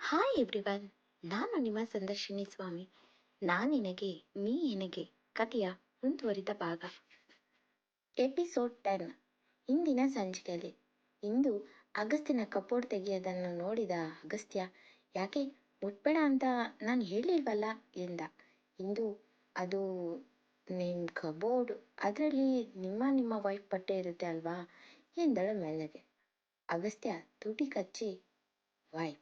Hi everyone, ನಾನು ನಿಮ್ಮ ಸಂದರ್ಶಿನಿ ಸ್ವಾಮಿ. ನಾನಿನಗೆ ನೀ ಎನಗೆ ಕಥೆಯ ಮುಂದುವರಿದ ಭಾಗ, ಎಪಿಸೋಡ್ 10. ಇಂದಿನ ಸಂಚಿಕೆಯಲ್ಲಿ ಇಂದು ಅಗಸ್ತ್ಯನ ಕಪೋರ್ಡ್ ತೆಗೆಯೋದನ್ನು ನೋಡಿದ ಅಗಸ್ತ್ಯ, ಯಾಕೆ ಮುಟ್ಬೇಡ ಅಂತ ನಾನು ಹೇಳಿಲ್ವಲ್ಲ ಎಂದ. ಇಂದು ಅದು ನಿಮ್ಮ ಕಬೋರ್ಡ್, ಅದರಲ್ಲಿ ನಿಮ್ಮ ವೈಫ್ ಬಟ್ಟೆ ಇರುತ್ತೆ ಅಲ್ವಾ ಎಂದಳು ಮೆಲ್ಲಗೆ. ಅಗಸ್ತ್ಯ ತುಟಿ ಕಚ್ಚಿ, ವೈಫ್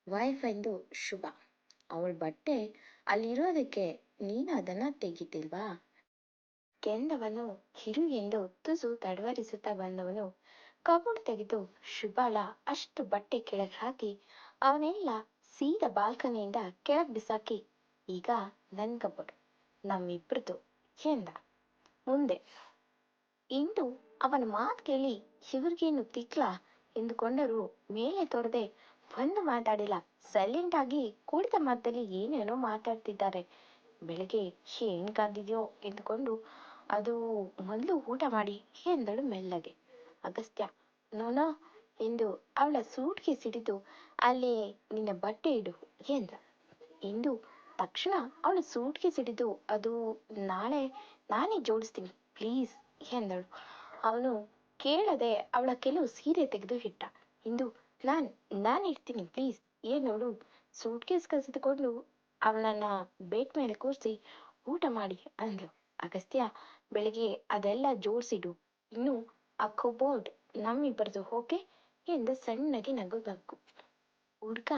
ವೈಫ್ ಎಂದು ಶುಭ, ಅವಳ ಬಟ್ಟೆ ಅಲ್ಲಿರೋದಕ್ಕೆ ನೀನು ಅದನ್ನ ತೆಗಿತಿಲ್ವಾ ಎಂದವನು. ಹಿರು ಎಂದು ತುಸು ತಡವರಿಸುತ್ತಾ ಬಂದವನು ಕಬೋರ್ಡ್ ತೆಗೆದು ಶುಭಳ ಅಷ್ಟು ಬಟ್ಟೆ ಕೆಳಗೆ ಹಾಕಿ ಅವನೆಲ್ಲ ಸೀದಾ ಬಾಲ್ಕನಿಯಿಂದ ಕೆಳಗೆ ಬಿಸಾಕಿ, ಈಗ ನನ್ ಕಬೋರ್ಡ್, ನಮ್ಮಿಬ್ರದ್ದು ಎಂದ. ಮುಂದೆ ಇಂದು ಅವನ ಮಾತು ಕೇಳಿ ಇವ್ರಿಗೇನು ತಿಕ್ಲ ಎಂದುಕೊಂಡರೂ ಮೇಲೆ ತೋರದೆ ಒಂದು ಮಾತಾಡಿಲ್ಲ. ಸೈಲೆಂಟ್ ಆಗಿ ಕುಳಿತ ಮಾತಲ್ಲಿ ಏನೇನೋ ಮಾತಾಡ್ತಿದ್ದಾರೆ. ಬೆಳಗ್ಗೆ ಏನ್ ಕಾದಿದ್ಯೋ ಎಂದುಕೊಂಡು, ಅದು ಮೊದಲು ಊಟ ಮಾಡಿ ಎಂದಳು ಮೆಲ್ಲಗೆ. ಅಗಸ್ತ್ಯ ನೋನೋ ಎಂದು ಅವಳ ಸೂಟ್ಗೆ ಸಿಡಿದು, ಅಲ್ಲಿ ನಿನ್ನ ಬಟ್ಟೆ ಇಡು ಎಂದ. ಇಂದು ತಕ್ಷಣ ಅವಳ ಸೂಟ್ಗೆ ಸಿಡಿದು, ಅದು ನಾಳೆ ನಾನೇ ಜೋಡಿಸ್ತೀನಿ ಪ್ಲೀಸ್ ಎಂದಳು. ಅವನು ಕೇಳದೆ ಅವಳ ಕೆಲವು ಸೀರೆ ತೆಗೆದು ಇಟ್ಟ. ಇಂದು ನಾನು ಇಡ್ತೀನಿ ಪ್ಲೀಸ್ ಏನೋಡು ಸೂಟ್ಕೇಸ್ ಕಸಿದುಕೊಂಡು ಅವಳನ್ನ ಬೇಟ್ ಮೇಲೆ ಕೂರಿಸಿ ಊಟ ಮಾಡಿ ಅಂದ್ಲು. ಅಗಸ್ತ್ಯ, ಬೆಳಿಗ್ಗೆ ಅದೆಲ್ಲ ಜೋಡಿಸಿಡು, ಇನ್ನು ಆ ಕಬೋರ್ಡ್ ನಮ್ಮಿಬ್ಬರದು ಓಕೆ ಎಂದು ಸಣ್ಣಗೆ ನಗು. ಹುಡ್ಗ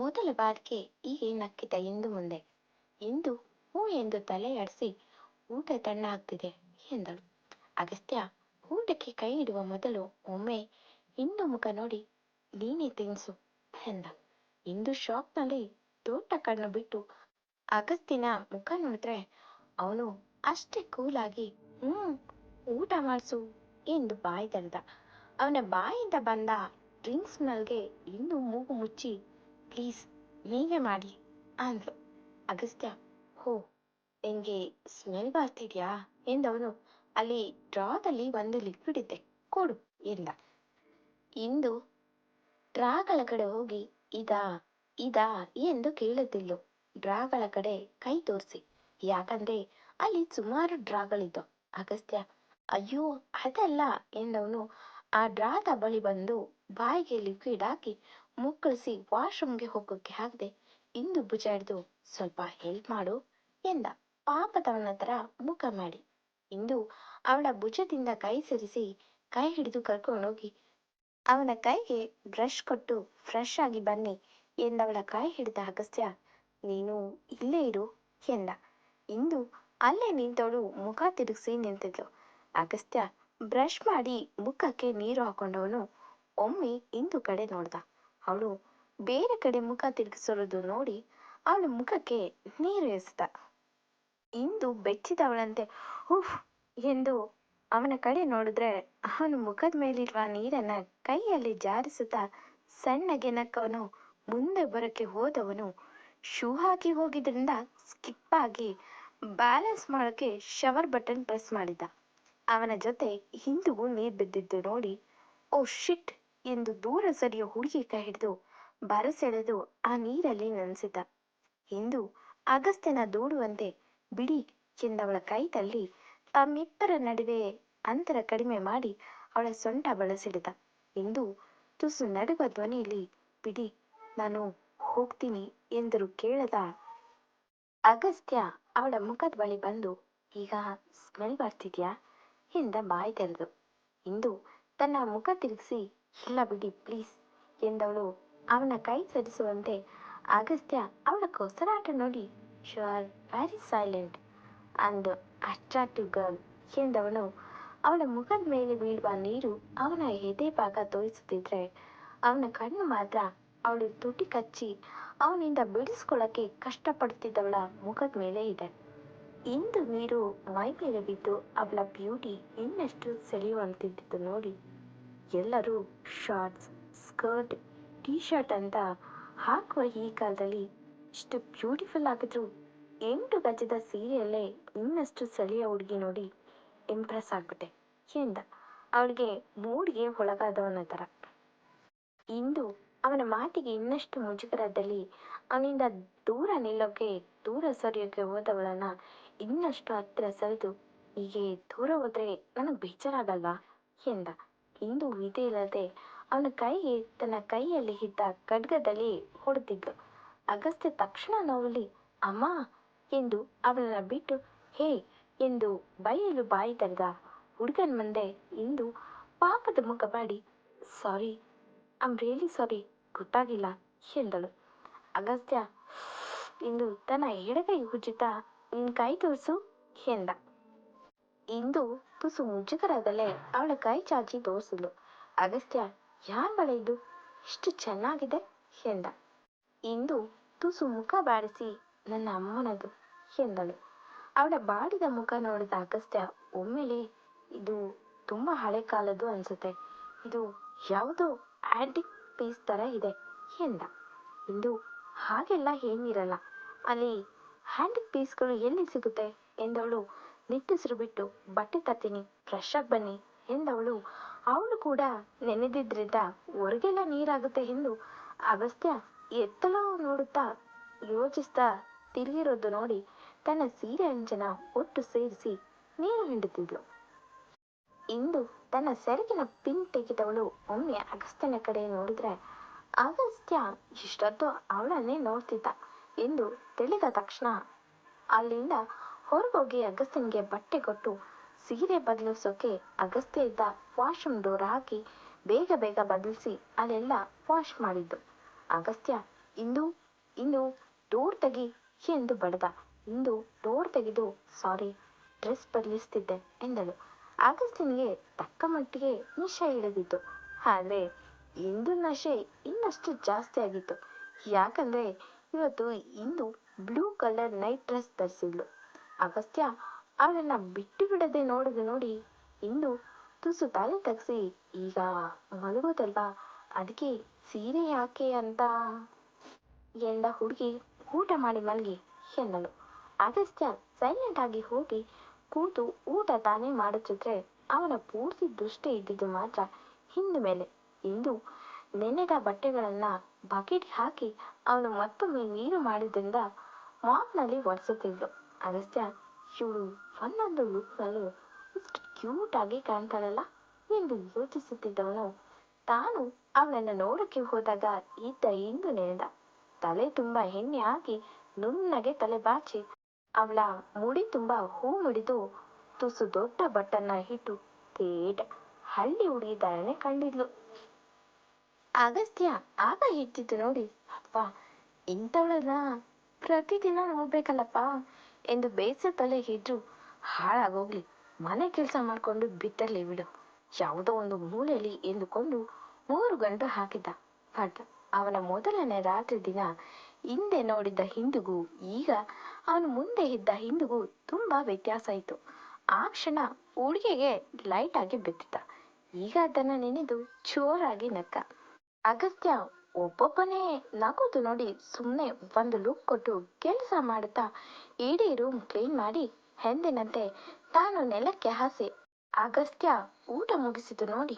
ಮೊದಲ ಬಾರಿಗೆ ಹೀಗೆ ನಕ್ಕಿದ ಇಂದು ಮುಂದೆ. ಇಂದು ಹೂ ಎಂದು ತಲೆ ಆಡಿಸಿ, ಊಟ ತಣ್ಣ ಆಗ್ತಿದೆ ಎಂದಳು. ಅಗಸ್ತ್ಯ ಊಟಕ್ಕೆ ಕೈ ಇಡುವ ಮೊದಲು ಒಮ್ಮೆ ಇಂದು ಮುಖ ನೋಡಿ, ನೀನೇ ತಿನ್ಸು ಎಂದ. ಇಂದು ಶಾಕ್ನಲ್ಲಿ ದೊಡ್ಡ ಕಣ್ಣು ಬಿಟ್ಟು ಅಗಸ್ತಿನ ಮುಖ ನೋಡಿದ್ರೆ ಅವನು ಅಷ್ಟೇ ಕೂಲಾಗಿ ಊಟ ಮಾಡಿಸು ಎಂದು ಬಾಯಿ ತೆರೆದ. ಅವನ ಬಾಯಿಂದ ಬಂದ ಡ್ರಿಂಕ್ಸ್ ಸ್ಮೆಲ್ಗೆ ಇಂದು ಮೂಗು ಮುಚ್ಚಿ, ಪ್ಲೀಸ್ ನೀವೇ ಮಾಡಿ ಅಂದ್ಲು. ಅಗಸ್ತ್ಯ, ಹೋ ನಿಂಗೆ ಸ್ಮೆಲ್ ಬರ್ತಿದ್ಯಾ ಎಂದವನು, ಅಲ್ಲಿ ಡ್ರಾದಲ್ಲಿ ಒಂದು ಲಿಕ್ವಿಡ್ ಇದೆ ಕೊಡು ಎಂದ. ಇಂದು ಡ್ರಾಗಳ ಕಡೆ ಹೋಗಿ, ಇದಾ ಇದಾ ಎಂದು ಕೇಳುತ್ತಿದ್ಲು. ಡ್ರಾಗಳ ಕಡೆ ಕೈ ತೋರಿಸಿ, ಯಾಕಂದ್ರೆ ಅಲ್ಲಿ ಸುಮಾರು ಡ್ರಾಗಳಿದ್ದವು. ಅಗಸ್ತ್ಯ, ಅಯ್ಯೋ ಅದಲ್ಲ ಎಂದವನು ಆ ಡ್ರಾದ ಬಳಿ ಬಂದು ಬಾಯಿಗೆ ಲಿಕ್ವಿಡ್ ಹಾಕಿ ಮುಕ್ಕಳಿಸಿ ವಾಶ್ರೂಮ್ಗೆ ಹೋಗೋಕೆ ಆಗದೆ ಇಂದು ಭುಜ ಹಿಡಿದು, ಸ್ವಲ್ಪ ಹೆಲ್ಪ್ ಮಾಡು ಎಂದ ಪಾಪದವನ ತರ ಮುಖ ಮಾಡಿ. ಇಂದು ಅವಳ ಭುಜದಿಂದ ಕೈ ಸರಿಸಿ ಕೈ ಹಿಡಿದು ಕರ್ಕೊಂಡೋಗಿ ಅವನ ಕೈಗೆ ಬ್ರಷ್ ಕೊಟ್ಟು ಫ್ರೆಶ್ ಆಗಿ ಬನ್ನಿ ಎಂದವಳ ಕೈ ಹಿಡಿದ ಅಗಸ್ತ್ಯ, ನೀನು ಇಲ್ಲೇ ಇರು ಎಂದ. ಇಂದು ಅಲ್ಲೇ ನಿಂತವಳು ಮುಖ ತಿರುಗಿಸಿ ನಿಂತಿದ್ಲು. ಅಗಸ್ತ್ಯ ಬ್ರಷ್ ಮಾಡಿ ಮುಖಕ್ಕೆ ನೀರು ಹಾಕೊಂಡವನು ಒಮ್ಮೆ ಇಂದು ಕಡೆ ನೋಡ್ದ. ಅವಳು ಬೇರೆ ಕಡೆ ಮುಖ ತಿರುಗಿಸೋದು ನೋಡಿ ಅವಳ ಮುಖಕ್ಕೆ ನೀರು ಎಸೆದ. ಇಂದು ಬೆಚ್ಚಿದವಳಂತೆ ಉಫ್ ಎಂದು ಅವನ ಕಡೆ ನೋಡಿದ್ರೆ ಅವನ ಮುಖದ ಮೇಲಿರುವ ನೀರನ್ನ ಕೈಯಲ್ಲಿ ಜಾರಿಸುತ್ತಾ ಸಣ್ಣಗೆ ನಕ್ಕವನು ಮುಂದೆ ಬರೋಕ್ಕೆ ಹೋದವನು ಶೂ ಹಾಕಿ ಹೋಗಿದ್ರಿಂದ ಸ್ಕಿಪ್ ಆಗಿ ಬ್ಯಾಲೆನ್ಸ್ ಮಾಡೋಕೆ ಶವರ್ ಬಟನ್ ಪ್ರೆಸ್ ಮಾಡಿದ್ದ. ಅವನ ಜೊತೆ ಹಿಂದಿಗೂ ನೀರು ಬಿದ್ದಿದ್ದು ನೋಡಿ, ಓ ಶಿಟ್ ಎಂದು ದೂರ ಸರಿಯ ಹುಡುಗಿ ಕೈ ಹಿಡಿದು ಬರಸೆಳೆದು ಆ ನೀರಲ್ಲಿ ನೆನೆಸಿದ್ದ. ಹಿಂದು ಅಗಸ್ತ್ಯನ ದೂಡುವಂತೆ ಬಿಡಿ ಎಂದವಳ ಕೈ ತಳ್ಳಿ ತಮ್ಮಿಬ್ಬರ ನಡುವೆ ಅಂತರ ಕಡಿಮೆ ಮಾಡಿ ಅವಳ ಸೊಂಟ ಬಳಸಿಡಿದ. ಇಂದು ತುಸು ನಡುವ ಧ್ವನಿಯಲ್ಲಿ, ಬಿಡಿ ನಾನು ಹೋಗ್ತೀನಿ ಎಂದರು ಕೇಳದ ಅಗಸ್ತ್ಯ ಅವಳ ಮುಖದ ಬಳಿ ಬಂದು, ಈಗ ಸ್ಮೆಲ್ ಬರ್ತಿದ್ಯಾ ಎಂದ ಬಾಯಿ ತೆರೆದು. ಇಂದು ತನ್ನ ಮುಖ ತಿರುಗಿಸಿ, ಇಲ್ಲ ಬಿಡಿ ಪ್ಲೀಸ್ ಎಂದವಳು ಅವನ ಕೈ ಸರಿಸುವಂತೆ. ಅಗಸ್ತ್ಯ ಅವಳ ಕೊಸರಾಟ ನೋಡಿ, you are very silent and attractive girl ಎಂದವನು ಅವಳ ಮುಖದ ಮೇಲೆ ಬೀಳುವ ನೀರು ಅವನ ಎದೆ ಭಾಗ ತೋರಿಸುತ್ತಿದ್ರೆ ಅವನ ಕಣ್ಣು ಮಾತ್ರ ಅವಳು ತುಟಿ ಕಚ್ಚಿ ಅವನಿಂದ ಬಿಡಿಸ್ಕೊಳ್ಳಕ್ಕೆ ಕಷ್ಟಪಡುತ್ತಿದ್ದವಳ ಮುಖದ ಮೇಲೆ ಇದೆ. ಇಂದು ನೀರು ಮೈ ಮೇಲೆ ಬಿದ್ದು ಅವಳ ಬ್ಯೂಟಿ ಇನ್ನಷ್ಟು ಸೆಳೆಯುವಂತಿದ್ದು ನೋಡಿ ಎಲ್ಲರೂ ಶಾರ್ಟ್ಸ್, ಸ್ಕರ್ಟ್, ಟೀ ಶರ್ಟ್ ಅಂತ ಹಾಕುವ ಈ ಕಾಲದಲ್ಲಿ ಇಷ್ಟು ಬ್ಯೂಟಿಫುಲ್ ಆಗಿದ್ರು 8 ಗಜದ ಸೀರೆಯಲ್ಲೇ ಇನ್ನಷ್ಟು ಸೆಳೆಯ ಹುಡುಗಿ ನೋಡಿ ಇಂಪ್ರೆಸ್ ಆಗ್ಬಿಟ್ಟೆ ಎಂದ ಅವಳಿಗೆ ಮೂಡ್ಗೆ ಒಳಗಾದವನ ತರ. ಇಂದು ಅವನ ಮಾತಿಗೆ ಇನ್ನಷ್ಟು ಮುಜುಗರದಲ್ಲಿ ಅವನಿಂದ ದೂರ ಸರಿಯೋಕೆ ಹೋದವಳನ್ನ ಇನ್ನಷ್ಟು ಹತ್ತಿರ ಸರಿದು, ಹೀಗೆ ದೂರ ಹೋದ್ರೆ ನನಗೆ ಬೇಜಾರಾಗಲ್ವಾ ಎಂದ. ಇಂದು ವಿಧಿ ಇಲ್ಲದೆ ಅವನ ಕೈಗೆ ತನ್ನ ಕೈಯಲ್ಲಿ ಇದ್ದ ಖಡ್ಗದಲ್ಲಿ ಹೊಡೆದಿದ್ಲು. ಅಗಸ್ತ್ಯ ತಕ್ಷಣ ನೋವಲ್ಲಿ ಅಮ್ಮ ಎಂದು ಅವಳನ್ನ ಬಿಟ್ಟು ಹೇ ಎಂದು ಬೈಯಲು ಬಾಯಿ ತೆರೆದ. ಹುಡುಗನ ಮುಂದೆ ಇಂದು ಪಾಪದ ಮುಖ ಮಾಡಿ ಸಾರಿ, ಐಮ್ ರಿಯಲಿ ಸಾರಿ, ಗೊತ್ತಾಗಿಲ್ಲ ಎಂದಳು. ಅಗಸ್ತ್ಯ ಇಂದು ತನ್ನ ಎಡಗೈ ಉಜ್ಜುತ್ತಾ ನಿನ್ ಕೈ ತೋರಿಸು ಎಂದ. ಇಂದು ತುಸು ಮುಜುಗರದಲ್ಲೇ ಅವಳ ಕೈ ಚಾಚಿ ತೋರಿಸಿದ್ಲು. ಅಗಸ್ತ್ಯ ಯಾರ್ ಬಳೆ ಇದು, ಎಷ್ಟು ಚೆನ್ನಾಗಿದೆ ಎಂದ. ಇಂದು ತುಸು ಮುಖ ಬಾಡಿಸಿ ನನ್ನ ಅಮ್ಮನದು ಎಂದಳು. ಅವಳ ಬಾಡಿದ ಮುಖ ನೋಡಿದ ಅಗಸ್ತ್ಯ ಒಮ್ಮೆಲೆ ಇದು ತುಂಬಾ ಹಳೆ ಕಾಲದ್ದು ಅನ್ಸುತ್ತೆ, ಇದು ಯಾವುದೋ ಆಂಟಿಕ್ ಪೀಸ್ ತರ ಇದೆ ಎಂದ. ಇಂದು ಹಾಗೆಲ್ಲ ಏನಿರಲ್ಲ, ಅಲ್ಲಿ ಹ್ಯಾಂಟಿಕ್ ಪೀಸ್ಗಳು ಎಲ್ಲಿ ಸಿಗುತ್ತೆ ಎಂದವಳು ನಿಟ್ಟುಸಿರು ಬಿಟ್ಟು ಬಟ್ಟೆ ತರ್ತೀನಿ ಫ್ರೆಶ್ ಆಗಿ ಬನ್ನಿ ಎಂದವಳು. ಅವಳು ಕೂಡ ನೆನೆದಿದ್ರಿಂದ ಹೊರಗೆಲ್ಲ ನೀರಾಗುತ್ತೆ ಎಂದು ಅಗಸ್ತ್ಯ ಎತ್ತಲೋ ನೋಡುತ್ತಾ ಯೋಚಿಸ್ತಾ ತಿರುಗಿರೋದು ನೋಡಿ ತನ್ನ ಸೀರೆ ಅಂಚನ ಒಟ್ಟು ಸೇರಿಸಿ ನೀರು ಹಿಂಡುತ್ತಿದ್ಲು. ಇಂದು ತನ್ನ ಸೆರಗಿನ ಪಿನ್ ತೆಗೆದವಳು ಒಮ್ಮೆ ಅಗಸ್ತ್ಯನ ಕಡೆ ನೋಡಿದ್ರೆ ಅಗಸ್ತ್ಯ ಇಷ್ಟೊತ್ತು ಅವಳನ್ನೇ ನೋಡ್ತಿದ್ದ ಎಂದು ತಿಳಿದ ತಕ್ಷಣ ಅಲ್ಲಿಂದ ಹೊರಗೋಗಿ ಅಗಸ್ತ್ಯನಿಗೆ ಬಟ್ಟೆ ಕೊಟ್ಟು ಸೀರೆ ಬದಲಿಸೋಕೆ ಅಗಸ್ತ್ಯ ಇದ್ದ ವಾಶ್ರೂಮ್ ಡೋರ್ ಹಾಕಿ ಬೇಗ ಬೇಗ ಬದಲಿಸಿ ಅಲ್ಲೆಲ್ಲ ವಾಶ್ ಮಾಡಿದ್ದು. ಅಗಸ್ತ್ಯ ಇಂದು ಇಂದು ಡೋರ್ ತೆಗಿ ಎಂದು ಬಡ್ದ. ಇಂದು ಡೋರ್ ತೆಗೆದು ಸಾರಿ, ಡ್ರೆಸ್ ಬದಲಿಸ್ತಿದ್ದೆ ಎಂದಳು. ಅಗಸ್ತ್ಯನಿಗೆ ತಕ್ಕ ಮಟ್ಟಿಗೆ ನಿಶೆ ಇಳಿದಿತ್ತು. ಆದ್ರೆ ಇಂದು ನಶೆ ಇನ್ನಷ್ಟು ಜಾಸ್ತಿ ಆಗಿತ್ತು. ಯಾಕಂದ್ರೆ ಇವತ್ತು ಇಂದು ಬ್ಲೂ ಕಲರ್ ನೈಟ್ ಡ್ರೆಸ್ ಧರಿಸಿದ್ಲು. ಅಗಸ್ತ್ಯ ಅವಳನ್ನ ಬಿಟ್ಟು ಬಿಡದೆ ನೋಡೋದು ನೋಡಿ ಇಂದು ತುಸು ತಲೆ ತಗ್ಸಿ ಈಗ ಮಲಗೋದಲ್ವಾ, ಅದಕ್ಕೆ ಸೀರೆ ಯಾಕೆ ಅಂತ ಎಂದ. ಹುಡುಗಿ ಊಟ ಮಾಡಿ ಮಲಗಿ ಎನ್ನಲು. ಅಗಸ್ತ್ಯ ಸೈಲೆಂಟ್ ಆಗಿ ಹೋಗಿ ಕೂತು ಊಟ ತಾನೇ ಮಾಡುತ್ತಿದ್ರೆ ಅವನ ಪೂರ್ತಿ ದೃಷ್ಟಿ ಇದ್ದಿದ್ದು ಮಾತ್ರ ಹಿಂದ ಮೇಲೆ. ಇಂದು ನೆನೆದ ಬಟ್ಟೆಗಳನ್ನ ಬಕೆಟ್ ಹಾಕಿ ಅವನು ಮತ್ತೊಮ್ಮೆ ನೀರು ಮಾಡಿದ್ರಿಂದ ಮಾಪ್ನಲ್ಲಿ ಒರೆಸುತ್ತಿದ್ಲು. ಅಗಸ್ತ್ಯ ಇವಳು ಒಂದೊಂದು ಲುಕ್ನಲ್ಲೂ ಇಷ್ಟು ಕ್ಯೂಟ್ ಆಗಿ ಕಾಣ್ತಾಳಲ್ಲ ಎಂದು ಯೋಚಿಸುತ್ತಿದ್ದವನು ತಾನು ಅವಳನ್ನ ನೋಡಕ್ಕೆ ಹೋದಾಗ ಇದ್ದ ಇಂದು ನೆನೆದ. ತಲೆ ತುಂಬಾ ಎಣ್ಣೆ ಹಾಕಿ ನುಣ್ಣಗೆ ತಲೆ ಬಾಚಿ ಅವಳ ಮುಡಿ ತುಂಬಾ ಹೂ ಮುಡಿದು ತುಸು ದೊಡ್ಡ ಬಟ್ಟನ್ನ ಇಟ್ಟು ತೇಟ ಹಳ್ಳಿ ಹುಡುಗಿ ತರನೇ ಕಂಡಿದ್ಲು. ಅಗಸ್ತ್ಯ ಆಗ ಇಟ್ಟಿದ್ದು ನೋಡಿ ಅಪ್ಪ ಇಂಥವಳನ್ನ ಪ್ರತಿದಿನ ನೋಡ್ಬೇಕಲ್ಲಪ್ಪ ಎಂದು ಬೇಸತ್ತಲೇ ಇದ್ರು ಹಾಳಾಗೋಗ್ಲಿ, ಮನೆ ಕೆಲಸ ಮಾಡ್ಕೊಂಡು ಬಿಟ್ಟಲ್ಲಿ ಬಿಡು, ಯಾವುದೋ ಒಂದು ಮೂಲೆಯಲ್ಲಿ ಎಂದುಕೊಂಡು 3 ಗಂಟು ಹಾಕಿದ್ದ. ಬಟ್ ಅವನ ಮೊದಲನೇ ರಾತ್ರಿ ದಿನ ಹಿಂದೆ ನೋಡಿದ್ದ ಹಿಂದಿಗೂ ಈಗ ಅವನು ಮುಂದೆ ಇದ್ದ ಹಿಂದಿಗೂ ತುಂಬಾ ವ್ಯತ್ಯಾಸ ಇತ್ತು. ಆ ಕ್ಷಣ ಹುಡುಗಿಗೆ ಲೈಟ್ ಆಗಿ ಬಿದ್ದಿದ್ದ. ಈಗ ಅದನ್ನ ನೆನೆದು ಜೋರಾಗಿ ನಕ್ಕ. ಅಗಸ್ತ್ಯ ಒಬ್ಬೊಬ್ಬನೇ ನಗೋದು ನೋಡಿ ಸುಮ್ನೆ ಒಂದು ಲುಕ್ ಕೊಟ್ಟು ಕೆಲಸ ಮಾಡುತ್ತಾ ಇಡೀ ರೂಮ್ ಕ್ಲೀನ್ ಮಾಡಿ ಎಂದಿನಂತೆ ತಾನು ನೆಲಕ್ಕೆ ಹಾಸಿ ಅಗಸ್ತ್ಯ ಊಟ ಮುಗಿಸಿದ್ದು ನೋಡಿ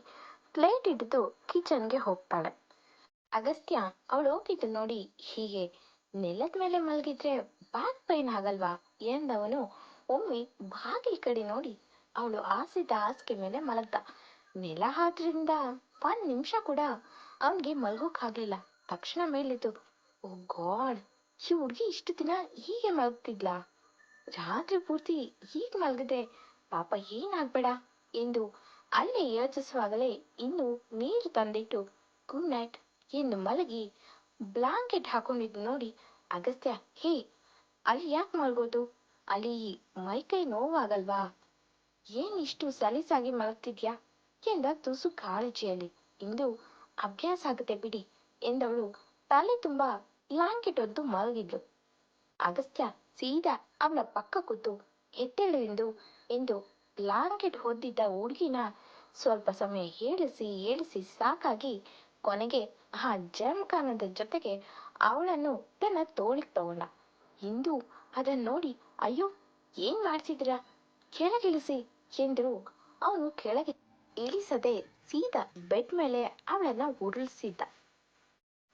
ಪ್ಲೇಟ್ ಹಿಡಿದು ಕಿಚನ್ಗೆ ಹೋಗ್ತಾಳೆ. ಅಗಸ್ತ್ಯ ಅವಳು ಹೋಗಿದ್ದು ನೋಡಿ ಹೀಗೆ ನೆಲದ ಮೇಲೆ ಮಲಗಿದ್ರೆ ಬ್ಯಾಕ್ ಪೈನ್ ಆಗಲ್ವಾ ಎಂದವನು ಒಮ್ಮೆ ಬಾಗಿಲ ಕಡೆ ನೋಡಿ ಅವಳು ಹಾಸಿದ್ದ ಹಾಸಿಗೆ ಮೇಲೆ ಮಲಗ್ದ. ನೆಲ ಆದ್ರಿಂದ 1 ನಿಮಿಷ ಕೂಡ ಅವನ್ಗೆ ಮಲ್ಗೋಕ್ಕಾಗ್ಲಿಲ್ಲ. ತಕ್ಷಣ ಮೇಲಿದ್ದು ಓ ಗಾಡ್, ಈ ಹುಡ್ಗಿ ಇಷ್ಟು ದಿನ ಹೀಗೆ ಮಲಗ್ತಿದ್ಲಾ, ರಾತ್ರಿ ಪೂರ್ತಿ ಹೀಗೆ ಮಲಗಿದ್ರೆ ಪಾಪ ಏನಾಗ್ಬೇಡ ಎಂದು ಅಲ್ಲೇ ಯೋಚಿಸುವಾಗಲೇ ಇನ್ನು ನೀರು ತಂದಿಟ್ಟು ಗುಡ್ ನೈಟ್ ಎಂದು ಮಲಗಿ ಬ್ಲಾಂಕೆಟ್ ಹಾಕೊಂಡಿದ್ದು ನೋಡಿ ಅಗಸ್ತ್ಯ ಹೇ ಅಲ್ಲಿ ಯಾಕೆ ಮಲ್ಗೋದು, ಅಲ್ಲಿ ಮೈಕೈ ನೋವಾಗಲ್ವಾ, ಏನ್ ಇಷ್ಟು ಸಲೀಸಾಗಿ ಮಲಗ್ತಿದ್ಯಾ ಎಂದ ತುಸು ಕಾಳಜಿಯಲ್ಲಿ. ಇಂದು ಅಭ್ಯಾಸ ಆಗುತ್ತೆ ಬಿಡಿ ಎಂದವಳು ತಲೆ ತುಂಬಾ ಬ್ಲಾಂಕೆಟ್ ಹೊದ್ದು ಮಲಗಿದ್ಲು. ಅಗಸ್ತ್ಯ ಸೀದಾ ಅವಳ ಪಕ್ಕ ಕೂತು ಎದ್ದೇಳು ಎಂದು ಬ್ಲಾಂಕೆಟ್ ಹೊದ್ದಿದ್ದ ಹುಡುಗಿನ ಸ್ವಲ್ಪ ಸಮಯ ಏಳಿಸಿ ಸಾಕಾಗಿ ಕೊನೆಗೆ ಆ ಜಮಖಾನದ ಜೊತೆಗೆ ಅವಳನ್ನು ತನ್ನ ತೋಳಿಗೆ ತಗೊಂಡ. ಇಂದು ಅದನ್ನ ನೋಡಿ ಅಯ್ಯೋ ಏನ್ ಮಾಡ್ತಿದ್ದೀರಾ, ಕೆಳಗಿಳಿಸಿ ಎಂದ್ರು. ಅವನು ಕೆಳಗೆ ಇಳಿಸದೆ ಸೀದಾ ಬೆಡ್ ಮೇಲೆ ಅವಳನ್ನ ಉರುಳಿಸಿದ್ದ.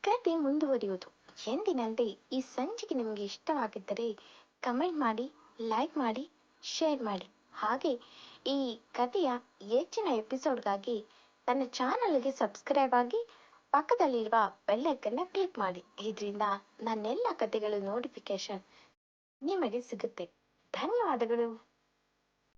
ಕತೆ ಮುಂದುವರಿಯುವುದು. ಎಂದಿನಂತೆ ಈ ಸಂಚಿಕೆ ನಿಮಗೆ ಇಷ್ಟವಾಗಿದ್ದರೆ ಕಮೆಂಟ್ ಮಾಡಿ, ಲೈಕ್ ಮಾಡಿ, ಶೇರ್ ಮಾಡಿ. ಹಾಗೆ ಈ ಕಥೆಯ ಹೆಚ್ಚಿನ ಎಪಿಸೋಡ್ಗಾಗಿ ನನ್ನ ಚಾನಲ್ಗೆ ಸಬ್ಸ್ಕ್ರೈಬ್ ಆಗಿ ಪಕ್ಕದಲ್ಲಿರುವ ಬೆಲ್ಲೈಕನ್ನ ಕ್ಲಿಕ್ ಮಾಡಿ. ಇದರಿಂದ ನನ್ನೆಲ್ಲ ಕಥೆಗಳ ನೋಟಿಫಿಕೇಶನ್ ನಿಮಗೆ ಸಿಗುತ್ತೆ. ಧನ್ಯವಾದಗಳು.